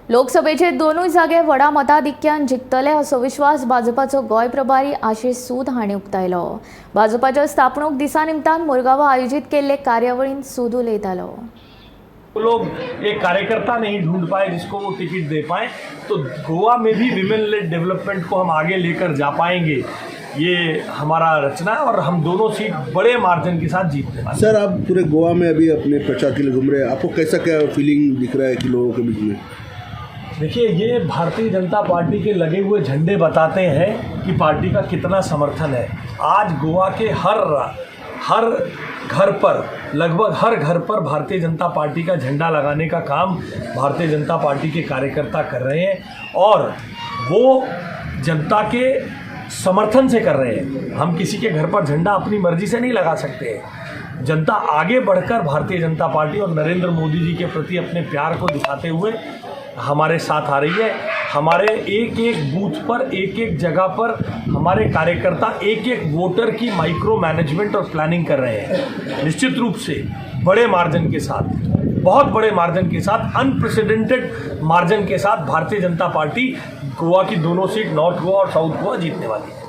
लोकसभेचे दोनूय जागे व्हडा मताधिक्यान जिखतले असो विश्वास भाजपाचो गोंय प्रभारी आशीष सूद हांणी उक्तायलो। भाजपाच्या स्थापणूक दिसा निमतान मुरगांवां आयोजित केल्ले कार्यावळींत सूद उलयतालो। लोग एक कार्यकर्ता नहीं ढूंढ पाए जिसको वो टिकट दे पाए, तो गोवा में भी विमेन लेड डेवलपमेंट को हम आगे लेकर जा पाएंगे, ये हमारा रचना है और हम दोनों सीट बड़े मार्जिन के साथ जीतने वाले। सर, आप पूरे गोवा में अभी अपने प्रचार के लिए घूम रहे हैं, आपको कैसा क्या फीलिंग दिख रहा है कि लोगों के बीच में? देखिए, ये भारतीय जनता पार्टी के लगे हुए झंडे बताते हैं कि पार्टी का कितना समर्थन है। आज गोवा के हर घर पर, लगभग हर घर पर भारतीय जनता पार्टी का झंडा लगाने का काम भारतीय जनता पार्टी के कार्यकर्ता कर रहे हैं और वो जनता के समर्थन से कर रहे हैं। हम किसी के घर पर झंडा अपनी मर्जी से नहीं लगा सकते हैं। जनता आगे बढ़कर भारतीय जनता पार्टी और नरेंद्र मोदी जी के प्रति अपने प्यार को दिखाते हुए हमारे साथ आ रही है। हमारे एक एक बूथ पर, एक एक जगह पर हमारे कार्यकर्ता एक एक वोटर की माइक्रो मैनेजमेंट और प्लानिंग कर रहे हैं। निश्चित रूप से बड़े मार्जिन के साथ, बहुत बड़े मार्जिन के साथ, अनप्रेसिडेंटेड मार्जिन के साथ भारतीय जनता पार्टी गोवा की दोनों सीट, नॉर्थ गोवा और साउथ गोवा, जीतने वाली है।